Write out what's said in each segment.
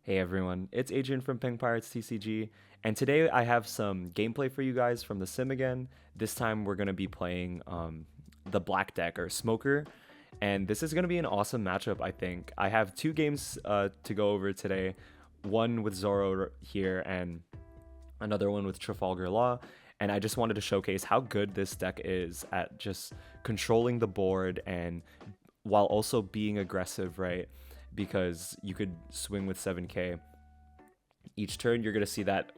Hey everyone, it's Adrian from Ping Pirates TCG, and today I have some gameplay for you guys from the sim again. This time we're going to be playing the Black Deck or Smoker, and this is going to be an awesome matchup, I think. I have two games to go over today, one with Zoro here and another one with Trafalgar Law, and I just wanted to showcase how good this deck is at just controlling the board and while also being aggressive, right? Because you could swing with 7k each turn. You're going to see that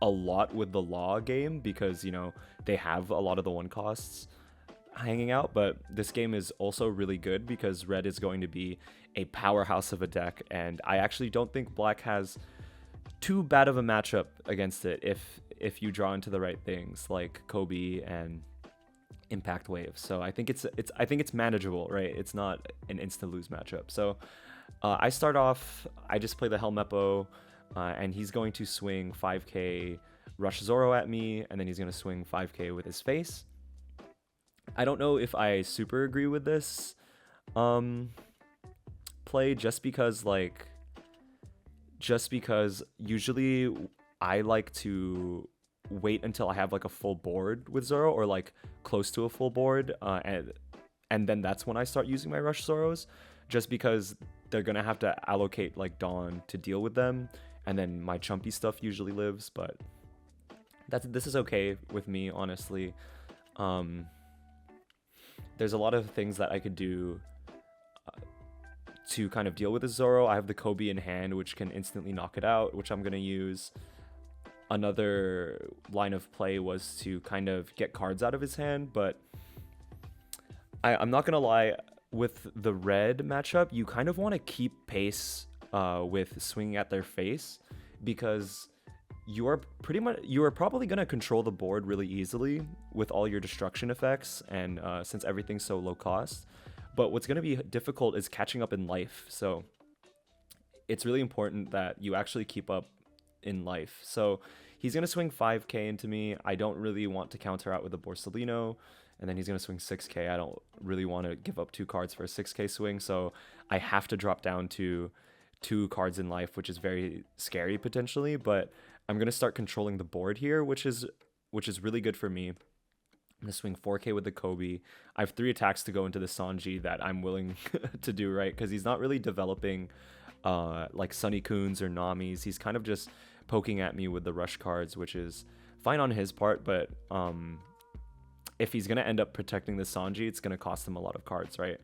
a lot with the Law game because, they have a lot of the one costs hanging out, but this game is also really good because red is going to be a powerhouse of a deck, and I actually don't think black has too bad of a matchup against it if you draw into the right things like Kobe and impact wave. So I think it's manageable, right? It's not an instant lose matchup. So I start off, I just play the Helmeppo, and he's going to swing 5k rush Zoro at me, and then he's going to swing 5k with his face. I don't know if I super agree with this um, play just because usually I like to wait until I have like a full board with Zoro or like close to a full board, and then that's when I start using my rush Zoros, just because they're gonna have to allocate like Dawn to deal with them, and then my chumpy stuff usually lives. But this is okay with me, honestly. Um, there's a lot of things that I could do to kind of deal with the Zoro. I have the Kobe in hand, which can instantly knock it out, which I'm gonna use. Another line of play was to kind of get cards out of his hand, but I'm not gonna lie, with the red matchup, you kind of want to keep pace with swinging at their face because you are probably gonna control the board really easily with all your destruction effects, and since everything's so low cost. But what's gonna be difficult is catching up in life. So it's really important that you actually keep up in life. So he's going to swing 5k into me. I don't really want to counter out with a Borsellino. And then he's going to swing 6k. I don't really want to give up two cards for a 6k swing. So I have to drop down to two cards in life, which is very scary potentially. But I'm going to start controlling the board here, which is really good for me. I'm going to swing 4k with the Kobe. I have 3 attacks to go into the Sanji that I'm willing to do, right? Because he's not really developing like Sunny Coons or Namis. He's kind of just poking at me with the rush cards, which is fine on his part, but if he's going to end up protecting the Sanji, it's going to cost him a lot of cards, right?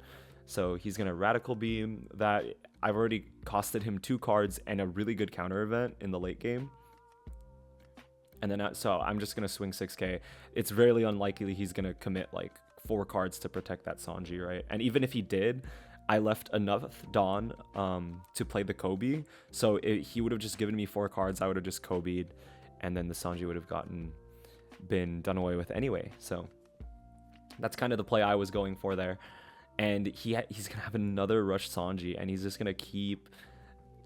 So he's going to Radical Beam that. I've already costed him 2 cards and a really good counter event in the late game. And then so I'm just going to swing 6k. It's very unlikely he's going to commit like 4 cards to protect that Sanji, right? And even if he did, I left enough Dawn to play the Kobe. So he would have just given me 4 cards. I would have just Kobe'd, and then the Sanji would have been done away with anyway. So that's kind of the play I was going for there. And he's going to have another rush Sanji, and he's just going to keep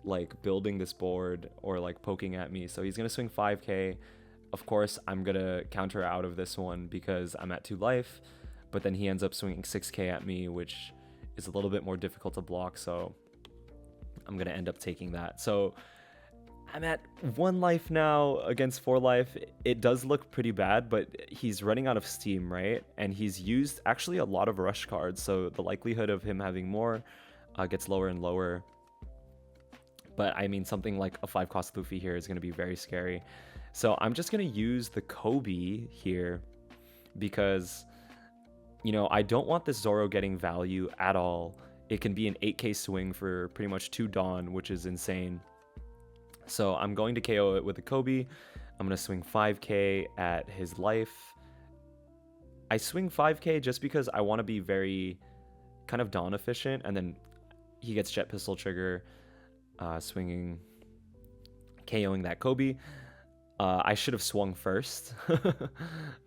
like building this board or like poking at me. So he's going to swing 5k. Of course, I'm going to counter out of this one because I'm at 2 life. But then he ends up swinging 6k at me, which is a little bit more difficult to block, so I'm gonna end up taking that. So I'm at 1 life now against 4 life. It does look pretty bad, but he's running out of steam, right? And he's used actually a lot of rush cards, so the likelihood of him having more gets lower and lower. But I mean, something like a 5-cost Luffy here is gonna be very scary. So I'm just gonna use the Kobe here because I don't want this Zoro getting value at all. It can be an 8k swing for pretty much 2 Dawn, which is insane. So I'm going to KO it with the Kobe. I'm going to swing 5k at his life. I swing 5k just because I want to be very kind of Dawn efficient, and then he gets Jet Pistol Trigger, swinging, KOing that Kobe. I should have swung first,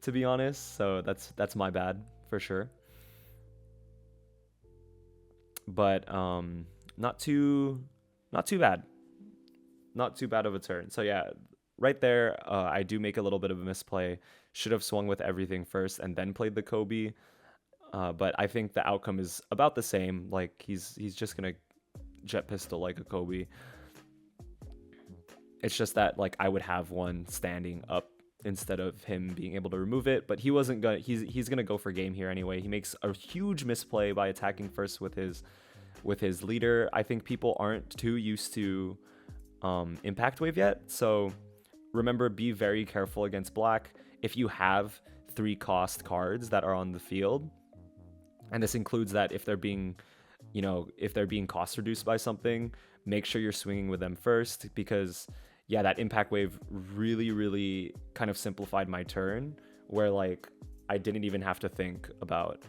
to be honest. So that's my bad for sure. But not too bad. Not too bad of a turn. So yeah, right there, I do make a little bit of a misplay. Should have swung with everything first and then played the Kobe. But I think the outcome is about the same. Like he's just gonna Jet Pistol like a Kobe. It's just that like I would have one standing up instead of him being able to remove it, but he wasn't gonna he's gonna go for game here anyway. He makes a huge misplay by attacking first with his leader. I think people aren't too used to impact wave yet, so remember, be very careful against black. If you have 3 cost cards that are on the field, and this includes that if they're being cost reduced by something, make sure you're swinging with them first, because yeah, that impact wave really kind of simplified my turn, where like I didn't even have to think about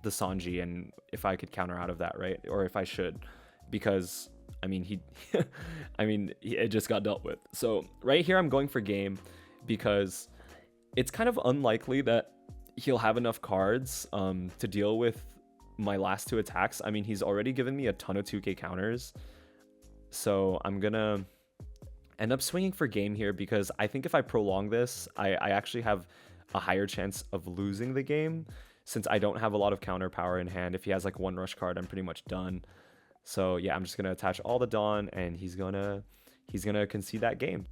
the Sanji and if I could counter out of that, right? Or if I should, because I mean it just got dealt with. So right here I'm going for game because it's kind of unlikely that he'll have enough cards to deal with my last 2 attacks. I mean, he's already given me a ton of 2k counters, so I'm gonna end up swinging for game here, because I think if I prolong this, I actually have a higher chance of losing the game, since I don't have a lot of counter power in hand. If he has like 1 rush card, I'm pretty much done. So yeah, I'm just gonna attach all the Dawn, and he's gonna concede that game.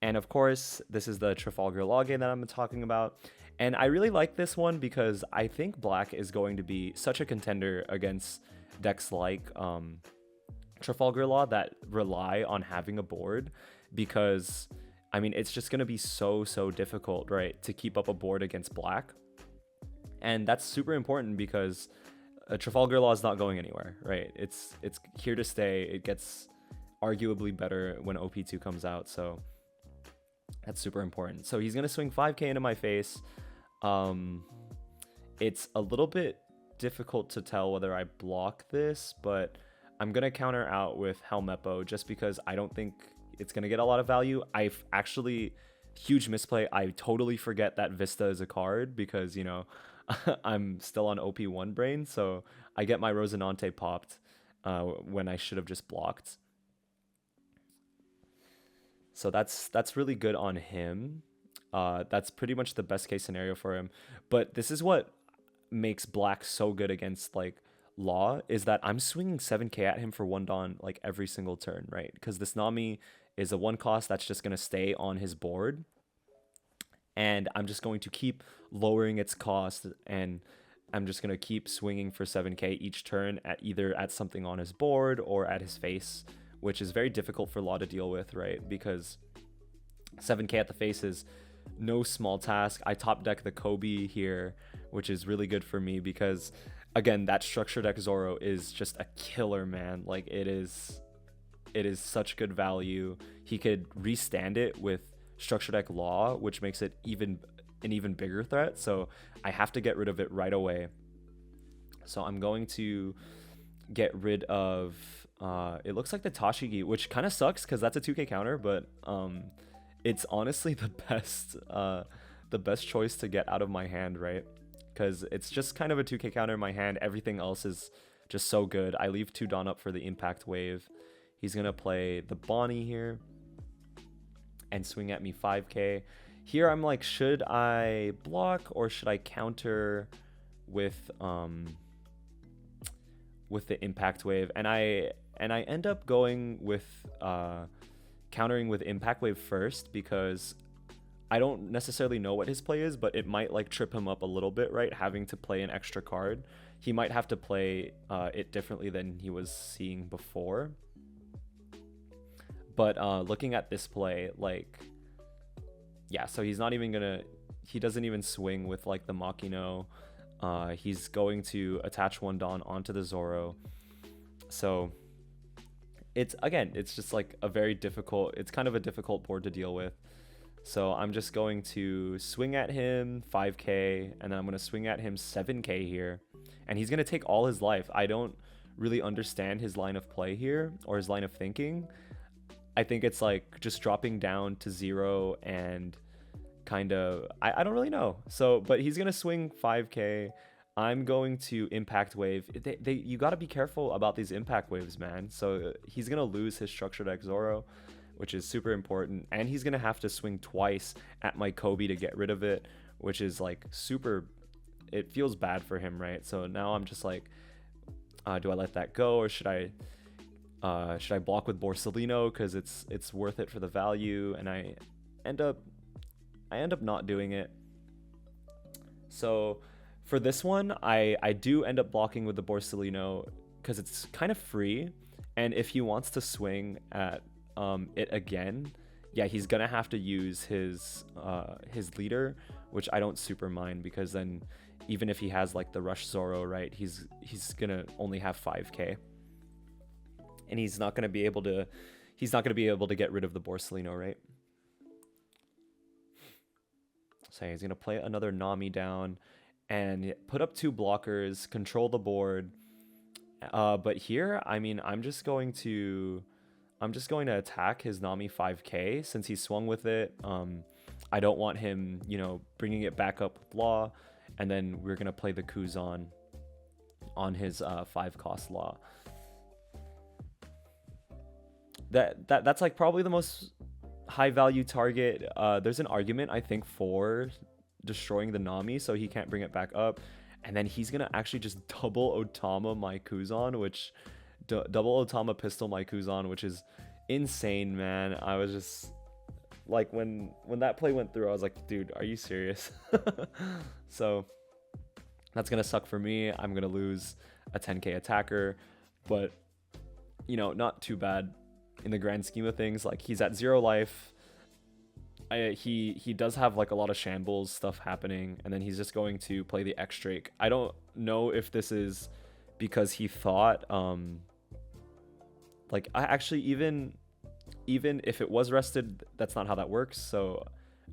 And of course, this is the Trafalgar Law game that I'm talking about. And I really like this one because I think black is going to be such a contender against decks like Trafalgar Law that rely on having a board, because I mean, it's just going to be so difficult, right, to keep up a board against black. And that's super important because Trafalgar Law is not going anywhere, right? It's here to stay. It gets arguably better when OP2 comes out, so that's super important. So he's going to swing 5k into my face. It's a little bit difficult to tell whether I block this, but I'm going to counter out with Helmeppo just because I don't think it's going to get a lot of value. I've actually, huge misplay, I totally forget that Vista is a card because, you know, I'm still on OP1 brain, so I get my Rosinante popped when I should have just blocked. So that's really good on him. That's pretty much the best case scenario for him. But this is what makes black so good against like Law, is that I'm swinging 7k at him for 1 Dawn like every single turn, right? Because this Nami is a 1 cost that's just going to stay on his board. And I'm just going to keep lowering its cost, and I'm just going to keep swinging for 7k each turn at either at something on his board or at his face, which is very difficult for Law to deal with, right? Because 7k at the face is no small task. I top deck the Kobe here, which is really good for me because, again, that structure deck Zoro is just a killer, man. Like, it is such good value. He could restand it with structure deck Law, which makes it an even bigger threat. So I have to get rid of it right away. So I'm going to get rid of it looks like the Tashigi, which kind of sucks because that's a 2k counter, but it's honestly the best choice to get out of my hand, right? Because it's just kind of a 2k counter in my hand. Everything else is just so good. I leave 2 Dawn up for the impact wave. He's gonna play the Bonnie here and swing at me 5k. Here I'm like, should I block or should I counter with the impact wave? And I end up going with countering with impact wave first, because I don't necessarily know what his play is, but it might like trip him up a little bit, right? Having to play an extra card. He might have to play it differently than he was seeing before. But looking at this play, like, yeah, so he's not even gonna, he doesn't even swing with like the Makino. He's going to attach 1 Dawn onto the Zoro. So it's just like it's kind of a difficult board to deal with. So I'm just going to swing at him 5k, and then I'm going to swing at him 7k here. And he's going to take all his life. I don't really understand his line of play here, or his line of thinking. I think it's like just dropping down to 0 and kind of, I don't really know. So, but he's going to swing 5k. I'm going to impact wave. You got to be careful about these impact waves, man. So he's going to lose his structure deck Zoro, which is super important. And he's going to have to swing twice at my Kobe to get rid of it, which is like super, it feels bad for him, right? So now I'm just like, do I let that go, or should I Should I block with Borsellino because it's worth it for the value? And I end up not doing it. So for this one, I do end up blocking with the Borsellino because it's kind of free, and if he wants to swing at it again, yeah, he's gonna have to use his leader, which I don't super mind, because then even if he has like the Rush Zoro, right, he's gonna only have 5k, and he's not gonna be able to get rid of the Borsellino, right? So he's gonna play another Nami down and put up 2 blockers, control the board. But here, I mean, I'm just going to attack his Nami 5k since he swung with it. I don't want him, you know, bringing it back up with Law, and then we're gonna play the Kuzan on his 5-cost Law. That's like probably the most high value target. There's an argument, I think, for destroying the Nami so he can't bring it back up, and then he's gonna actually just double Otama my Kuzan, which double Otama pistol my Kuzan, which is insane, man. I was just like, when that play went through, I was like, dude, are you serious? So that's gonna suck for me. I'm gonna lose a 10k attacker, but you know, not too bad in the grand scheme of things. Like, he's at 0 life. He does have like a lot of shambles stuff happening, and then he's just going to play the X Drake. I don't know if this is because he thought like, I actually, even if it was rested, that's not how that works. So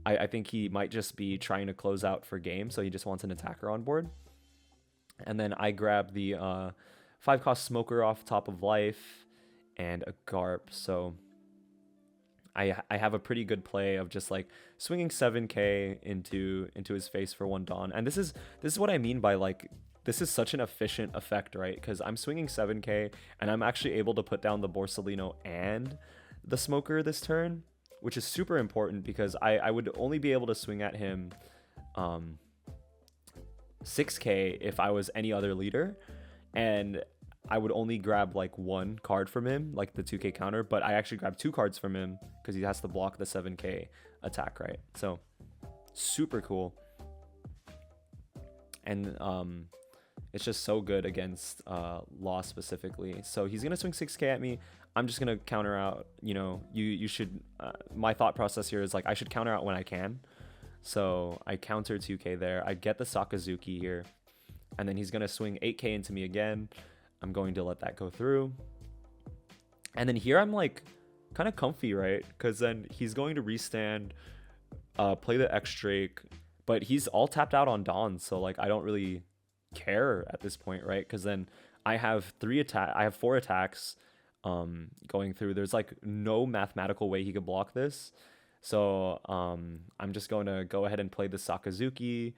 I think he might just be trying to close out for game, so he just wants an attacker on board. And then I grab the 5-cost Smoker off top of life and a Garp. So I have a pretty good play of just like swinging 7k into his face for 1 Dawn. And this is what I mean by, like, this is such an efficient effect, right? Because I'm swinging 7k and I'm actually able to put down the Borsellino and the Smoker this turn, which is super important because I would only be able to swing at him 6k if I was any other leader, and I would only grab like 1 card from him, like the 2k counter, but I actually grabbed 2 cards from him because he has to block the 7k attack, right? So super cool. And it's just so good against Law specifically. So he's gonna swing 6k at me. I'm just gonna counter out. You know, you should. My thought process here is like, I should counter out when I can. So I counter 2k there. I get the Sakazuki here, and then he's gonna swing 8k into me again. I'm going to let that go through. And then here I'm like kind of comfy, right? Because then he's going to restand, play the X Drake, but he's all tapped out on Dawn, so like I don't really care at this point, right? Because then I have 4 attacks going through. There's like no mathematical way he could block this. So I'm just going to go ahead and play the Sakazuki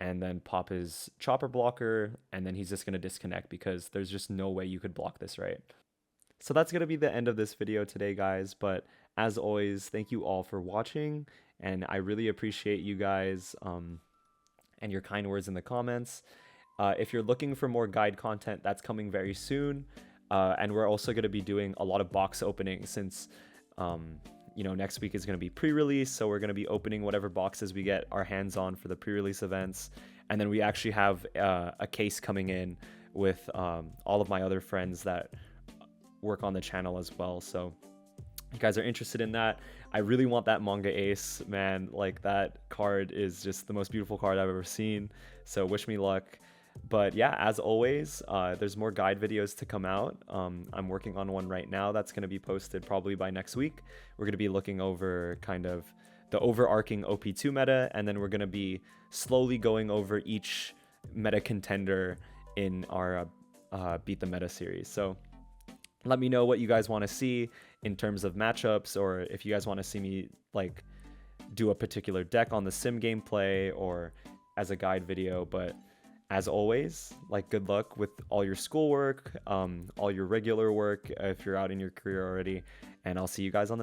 and then pop his chopper blocker, and then he's just going to disconnect because there's just no way you could block this, right? So that's going to be the end of this video today, guys. But as always, thank you all for watching, and I really appreciate you guys and your kind words in the comments. If you're looking for more guide content, that's coming very soon. And we're also going to be doing a lot of box openings since, you know, next week is going to be pre-release. So we're going to be opening whatever boxes we get our hands on for the pre-release events. And then we actually have a case coming in with all of my other friends that work on the channel as well. So if you guys are interested in that, I really want that Manga Ace, man. Like, that card is just the most beautiful card I've ever seen. So wish me luck. But yeah, as always, there's more guide videos to come out. I'm working on one right now that's going to be posted probably by next week. We're going to be looking over kind of the overarching OP2 meta, and then we're going to be slowly going over each meta contender in our Beat the Meta series. So let me know what you guys want to see in terms of matchups, or if you guys want to see me like do a particular deck on the sim gameplay or as a guide video. But as always, like, good luck with all your schoolwork, all your regular work if you're out in your career already, and I'll see you guys on the next